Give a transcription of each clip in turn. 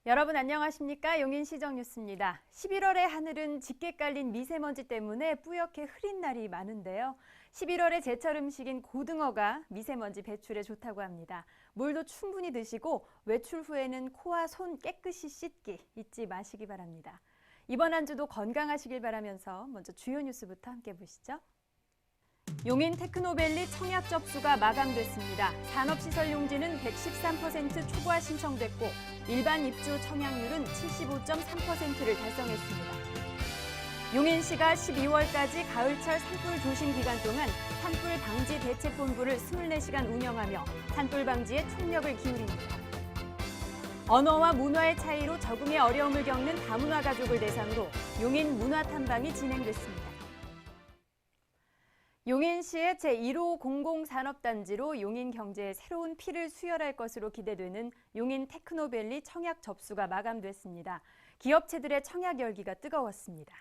여러분 안녕하십니까? 용인시정 뉴스입니다. 11월의 하늘은 짙게 깔린 미세먼지 때문에 뿌옇게 흐린 날이 많은데요. 11월의 제철 음식인 고등어가 미세먼지 배출에 좋다고 합니다. 물도 충분히 드시고 외출 후에는 코와 손 깨끗이 씻기 잊지 마시기 바랍니다. 이번 한 주도 건강하시길 바라면서 먼저 주요 뉴스부터 함께 보시죠. 용인 테크노밸리 청약 접수가 마감됐습니다. 산업시설 용지는 113% 초과 신청됐고 일반 입주 청약률은 75.3%를 달성했습니다. 용인시가 12월까지 가을철 산불 조심 기간 동안 산불 방지 대책본부를 24시간 운영하며 산불 방지에 총력을 기울입니다. 언어와 문화의 차이로 적응에 어려움을 겪는 다문화 가족을 대상으로 용인 문화탐방이 진행됐습니다. 용인시의 제1호 공공산업단지로 용인 경제에 새로운 피를 수혈할 것으로 기대되는 용인 테크노밸리 청약 접수가 마감됐습니다. 기업체들의 청약 열기가 뜨거웠습니다.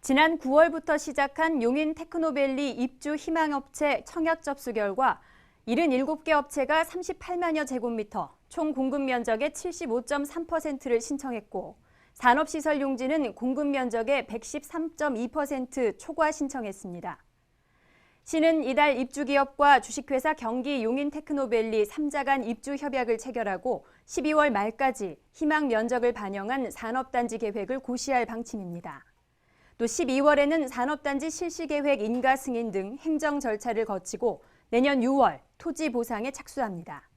지난 9월부터 시작한 용인 테크노밸리 입주 희망업체 청약 접수 결과 77개 업체가 38만여 제곱미터, 총 공급 면적의 75.3%를 신청했고 산업시설 용지는 공급 면적의 113.2% 초과 신청했습니다. 시는 이달 입주기업과 주식회사 경기 용인테크노밸리 3자 간 입주 협약을 체결하고 12월 말까지 희망 면적을 반영한 산업단지 계획을 고시할 방침입니다. 또 12월에는 산업단지 실시계획 인가 승인 등 행정 절차를 거치고 내년 6월 토지 보상에 착수합니다.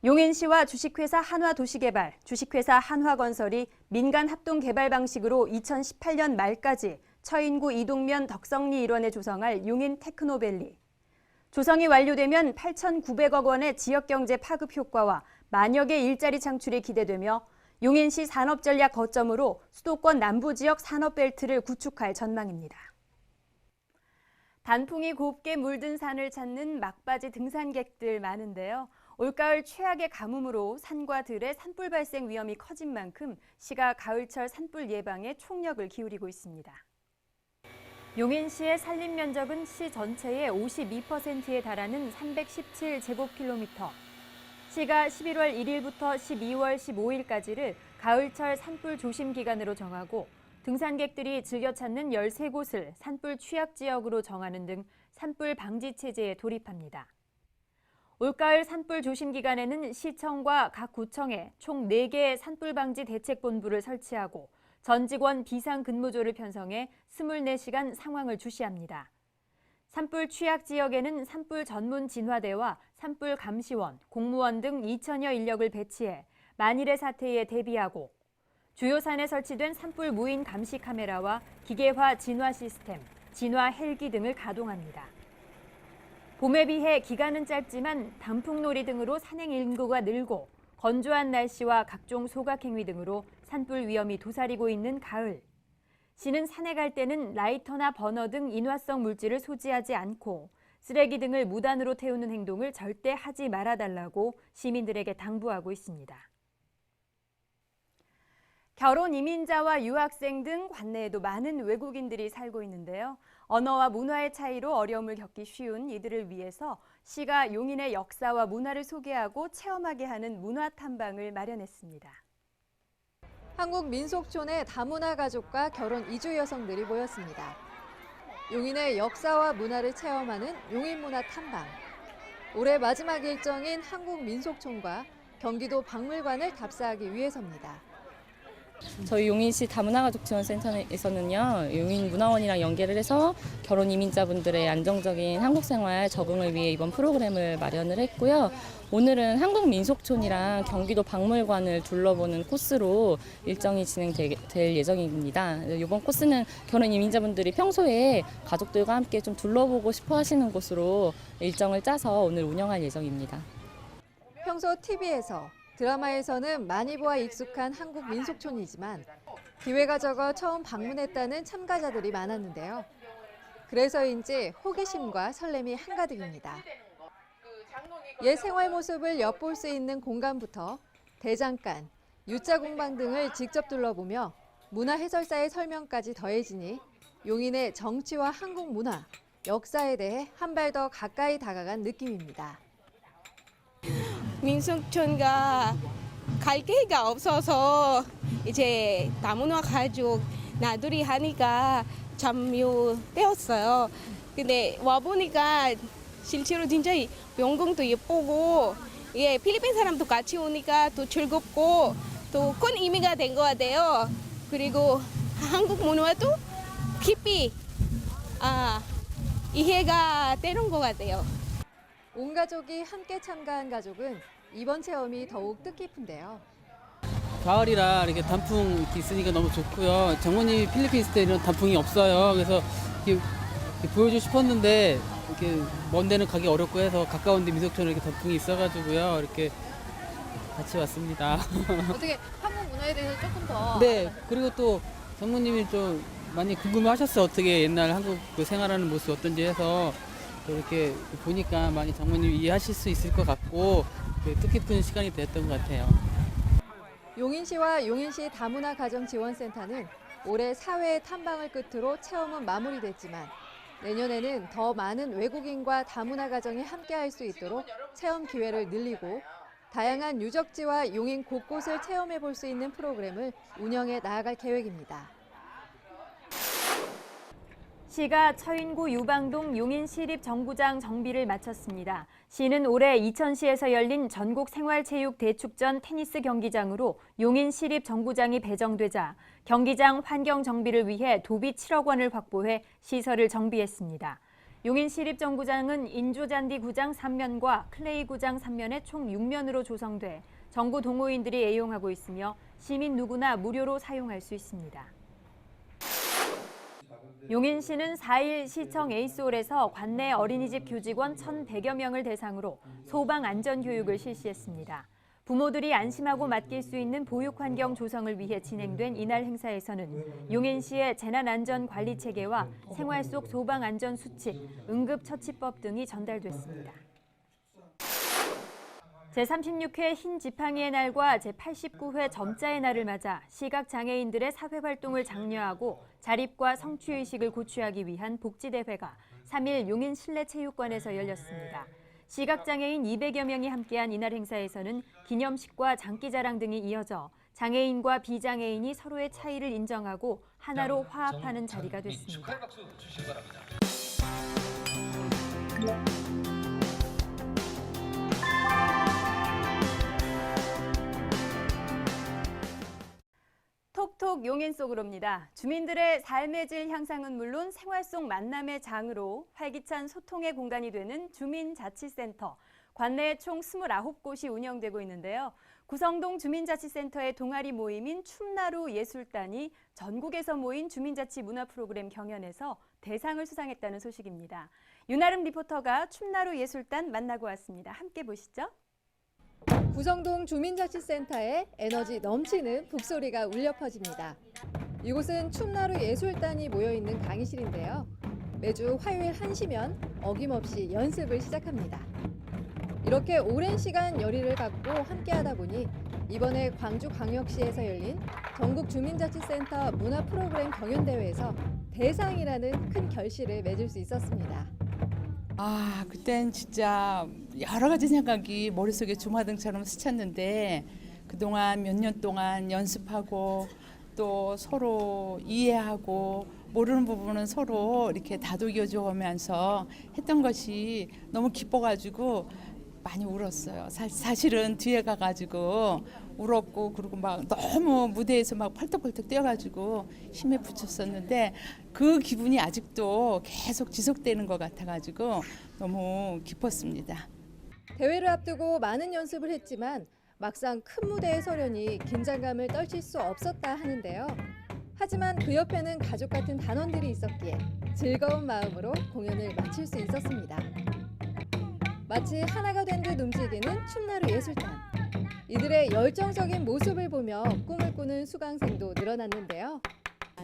용인시와 주식회사 한화도시개발, 주식회사 한화건설이 민간 합동개발 방식으로 2018년 말까지 처인구 이동면 덕성리 일원에 조성할 용인 테크노밸리. 조성이 완료되면 8,900억 원의 지역경제 파급 효과와 만여 개 일자리 창출이 기대되며 용인시 산업전략 거점으로 수도권 남부지역 산업벨트를 구축할 전망입니다. 단풍이 곱게 물든 산을 찾는 막바지 등산객들 많은데요. 올가을 최악의 가뭄으로 산과 들의 산불 발생 위험이 커진 만큼 시가 가을철 산불 예방에 총력을 기울이고 있습니다. 용인시의 산림 면적은 시 전체의 52%에 달하는 317제곱킬로미터. 시가 11월 1일부터 12월 15일까지를 가을철 산불 조심 기간으로 정하고 등산객들이 즐겨 찾는 13곳을 산불 취약 지역으로 정하는 등 산불 방지 체제에 돌입합니다. 올가을 산불 조심 기간에는 시청과 각 구청에 총 4개의 산불 방지 대책본부를 설치하고 전 직원 비상근무조를 편성해 24시간 상황을 주시합니다. 산불 취약 지역에는 산불 전문 진화대와 산불 감시원, 공무원 등 2,000여 인력을 배치해 만일의 사태에 대비하고 주요 산에 설치된 산불 무인 감시 카메라와 기계화 진화 시스템, 진화 헬기 등을 가동합니다. 봄에 비해 기간은 짧지만 단풍놀이 등으로 산행 인구가 늘고 건조한 날씨와 각종 소각행위 등으로 산불 위험이 도사리고 있는 가을. 시는 산에 갈 때는 라이터나 버너 등 인화성 물질을 소지하지 않고 쓰레기 등을 무단으로 태우는 행동을 절대 하지 말아달라고 시민들에게 당부하고 있습니다. 결혼 이민자와 유학생 등 관내에도 많은 외국인들이 살고 있는데요. 언어와 문화의 차이로 어려움을 겪기 쉬운 이들을 위해서 시가 용인의 역사와 문화를 소개하고 체험하게 하는 문화탐방을 마련했습니다. 한국 민속촌의 다문화 가족과 결혼 이주 여성들이 모였습니다. 용인의 역사와 문화를 체험하는 용인문화탐방. 올해 마지막 일정인 한국 민속촌과 경기도 박물관을 답사하기 위해서입니다. 저희 용인시 다문화가족지원센터에서는요, 용인문화원이랑 연계를 해서 결혼 이민자분들의 안정적인 한국 생활 적응을 위해 이번 프로그램을 마련을 했고요. 오늘은 한국 민속촌이랑 경기도 박물관을 둘러보는 코스로 일정이 진행될 예정입니다. 이번 코스는 결혼 이민자분들이 평소에 가족들과 함께 좀 둘러보고 싶어 하시는 곳으로 일정을 짜서 오늘 운영할 예정입니다. 평소 TV에서 드라마에서는 많이 보아 익숙한 한국 민속촌이지만 기회가 적어 처음 방문했다는 참가자들이 많았는데요. 그래서인지 호기심과 설렘이 한가득입니다. 옛 생활 모습을 엿볼 수 있는 공간부터 대장간, 유자 공방 등을 직접 둘러보며 문화 해설사의 설명까지 더해지니 용인의 정치와 한국 문화, 역사에 대해 한 발 더 가까이 다가간 느낌입니다. 민속촌과 갈 데가 없어서 이제 다문화 가족 나들이 하니까 참여되었어요. 근데 와 보니까 실제로 진짜 영광도 예쁘고 예, 필리핀 사람도 같이 오니까 또 즐겁고 또 큰 의미가 된 것 같아요. 그리고 한국 문화도 깊이 이해가 되는 것 같아요. 온 가족이 함께 참가한 가족은 이번 체험이 더욱 뜻깊은데요. 가을이라 이렇게 단풍 이렇게 있으니까 너무 좋고요. 장모님이 필리핀 있을 때 이런 단풍이 없어요. 그래서 이렇게 보여주고 싶었는데 이렇게 먼 데는 가기 어렵고 해서 가까운 데 민속촌에 이렇게 단풍이 있어가지고요. 이렇게 같이 왔습니다. 어떻게 한국 문화에 대해서 조금 더 네, 그리고 또 장모님이 좀 많이 궁금해하셨어요. 어떻게 옛날 한국 그 생활하는 모습이 어떤지 해서 또 이렇게 보니까 많이 장모님이 이해하실 수 있을 것 같고 뜻깊은 시간이 됐던 것 같아요. 용인시와 용인시 다문화 가정 지원센터는 올해 4회 탐방을 끝으로 체험은 마무리됐지만 내년에는 더 많은 외국인과 다문화 가정이 함께할 수 있도록 체험 기회를 늘리고 다양한 유적지와 용인 곳곳을 체험해 볼 수 있는 프로그램을 운영해 나아갈 계획입니다. 시가 처인구 유방동 용인시립정구장 정비를 마쳤습니다. 시는 올해 이천시에서 열린 전국 생활체육대축전 테니스 경기장으로 용인시립정구장이 배정되자 경기장 환경 정비를 위해 도비 7억 원을 확보해 시설을 정비했습니다. 용인시립정구장은 인조잔디 구장 3면과 클레이 구장 3면의 총 6면으로 조성돼 정구 동호인들이 애용하고 있으며 시민 누구나 무료로 사용할 수 있습니다. 용인시는 4일 시청 에이스홀에서 관내 어린이집 교직원 1,100여 명을 대상으로 소방 안전 교육을 실시했습니다. 부모들이 안심하고 맡길 수 있는 보육 환경 조성을 위해 진행된 이날 행사에서는 용인시의 재난안전관리 체계와 생활 속 소방 안전 수칙, 응급처치법 등이 전달됐습니다. 제36회 흰 지팡이의 날과 제89회 점자의 날을 맞아 시각장애인들의 사회활동을 장려하고 자립과 성취의식을 고취하기 위한 복지대회가 3일 용인 실내체육관에서 열렸습니다. 시각장애인 200여 명이 함께한 이날 행사에서는 기념식과 장기자랑 등이 이어져 장애인과 비장애인이 서로의 차이를 인정하고 하나로 화합하는 자리가 됐습니다. 톡톡 용인 속으로입니다. 주민들의 삶의 질 향상은 물론 생활 속 만남의 장으로 활기찬 소통의 공간이 되는 주민자치센터. 관내에 총 29곳이 운영되고 있는데요. 구성동 주민자치센터의 동아리 모임인 춤나루 예술단이 전국에서 모인 주민자치 문화 프로그램 경연에서 대상을 수상했다는 소식입니다. 윤아름 리포터가 춤나루 예술단 만나고 왔습니다. 함께 보시죠. 구성동 주민자치센터에 에너지 넘치는 북소리가 울려 퍼집니다. 이곳은 춤나루 예술단이 모여있는 강의실인데요. 매주 화요일 1시면 어김없이 연습을 시작합니다. 이렇게 오랜 시간 열의를 갖고 함께하다 보니 이번에 광주광역시에서 열린 전국 주민자치센터 문화 프로그램 경연대회에서 대상이라는 큰 결실을 맺을 수 있었습니다. 그땐 진짜 여러 가지 생각이 머릿속에 주마등처럼 스쳤는데 그동안 몇 년 동안 연습하고 또 서로 이해하고 모르는 부분은 서로 이렇게 다독여주면서 했던 것이 너무 기뻐가지고 많이 울었어요. 사실은 뒤에 가가지고 울었고 그리고 막 너무 무대에서 막 펄떡펄떡 뛰어가지고 힘에 부쳤었는데 그 기분이 아직도 계속 지속되는 것 같아가지고 너무 기뻤습니다. 대회를 앞두고 많은 연습을 했지만 막상 큰 무대에 서려니 긴장감을 떨칠 수 없었다 하는데요. 하지만 그 옆에는 가족 같은 단원들이 있었기에 즐거운 마음으로 공연을 마칠 수 있었습니다. 마치 하나가 된 듯 움직이는 춤나루 예술단. 이들의 열정적인 모습을 보며 꿈을 꾸는 수강생도 늘어났는데요.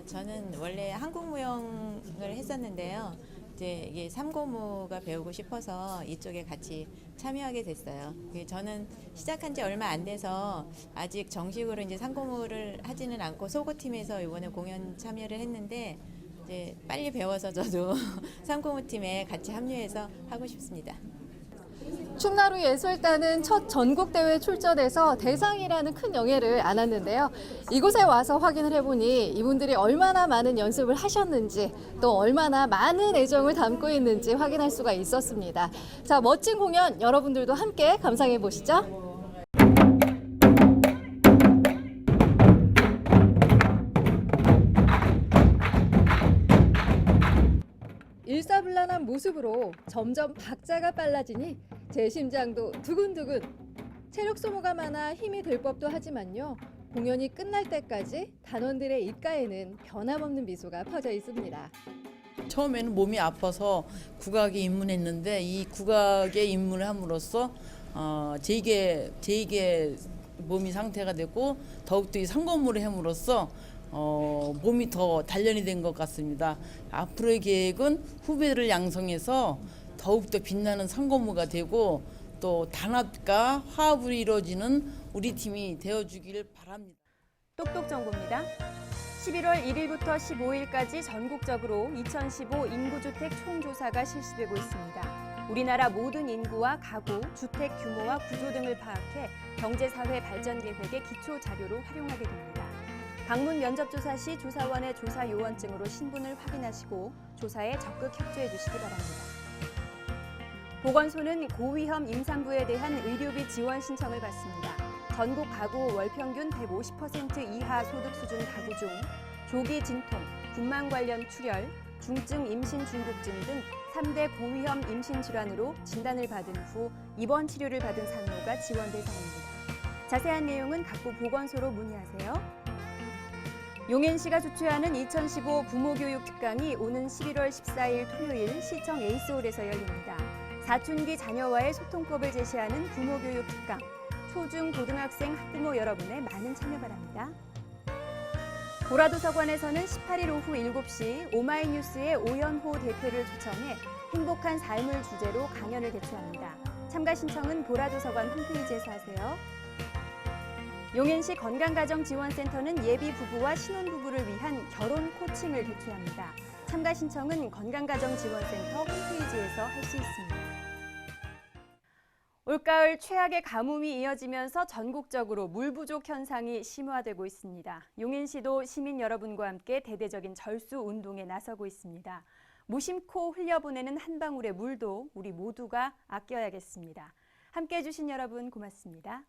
저는 원래 한국무용을 했었는데요. 이제 이게 삼고무가 배우고 싶어서 이쪽에 같이 참여하게 됐어요. 저는 시작한 지 얼마 안 돼서 아직 정식으로 이제 삼고무를 하지는 않고 소고팀에서 이번에 공연 참여를 했는데 이제 빨리 배워서 저도 삼고무 팀에 같이 합류해서 하고 싶습니다. 충나루 예술단은 첫 전국대회 출전해서 대상이라는 큰 영예를 안았는데요. 이곳에 와서 확인을 해보니 이분들이 얼마나 많은 연습을 하셨는지 또 얼마나 많은 애정을 담고 있는지 확인할 수가 있었습니다. 자, 멋진 공연 여러분들도 함께 감상해 보시죠. 일사불란한 모습으로 점점 박자가 빨라지니 제 심장도 두근두근. 체력 소모가 많아 힘이 들 법도 하지만요. 공연이 끝날 때까지 단원들의 입가에는 변함없는 미소가 퍼져 있습니다. 처음에는 몸이 아파서 국악에 입문했는데 이 국악에 입문을 함으로써 제2의 몸이 상태가 됐고 더욱더 이 상검물을 함으로써 몸이 더 단련이 된 것 같습니다. 앞으로의 계획은 후배들을 양성해서 더욱더 빛나는 상검무가 되고 또 단합과 화합으로 이루어지는 우리 팀이 되어주길 바랍니다. 똑똑 정보입니다. 11월 1일부터 15일까지 전국적으로 2015 인구주택 총조사가 실시되고 있습니다. 우리나라 모든 인구와 가구, 주택 규모와 구조 등을 파악해 경제사회 발전 계획의 기초 자료로 활용하게 됩니다. 방문 면접 조사 시 조사원의 조사 요원증으로 신분을 확인하시고 조사에 적극 협조해 주시기 바랍니다. 보건소는 고위험 임산부에 대한 의료비 지원 신청을 받습니다. 전국 가구 월평균 150% 이하 소득 수준 가구 중 조기 진통, 분만 관련 출혈, 중증 임신 중국증 등 3대 고위험 임신 질환으로 진단을 받은 후 입원 치료를 받은 산모가 지원 대상입니다. 자세한 내용은 각구 보건소로 문의하세요. 용인시가 주최하는 2015 부모교육 특강이 오는 11월 14일 토요일 시청 에이스홀에서 열립니다. 사춘기 자녀와의 소통법을 제시하는 부모교육 특강, 초중 고등학생 학부모 여러분의 많은 참여 바랍니다. 보라도서관에서는 18일 오후 7시 오마이뉴스의 오연호 대표를 초청해 행복한 삶을 주제로 강연을 개최합니다. 참가 신청은 보라도서관 홈페이지에서 하세요. 용인시 건강가정지원센터는 예비 부부와 신혼부부를 위한 결혼 코칭을 개최합니다. 참가 신청은 건강가정지원센터 홈페이지에서 할 수 있습니다. 올가을 최악의 가뭄이 이어지면서 전국적으로 물 부족 현상이 심화되고 있습니다. 용인시도 시민 여러분과 함께 대대적인 절수 운동에 나서고 있습니다. 무심코 흘려보내는 한 방울의 물도 우리 모두가 아껴야겠습니다. 함께해 주신 여러분 고맙습니다.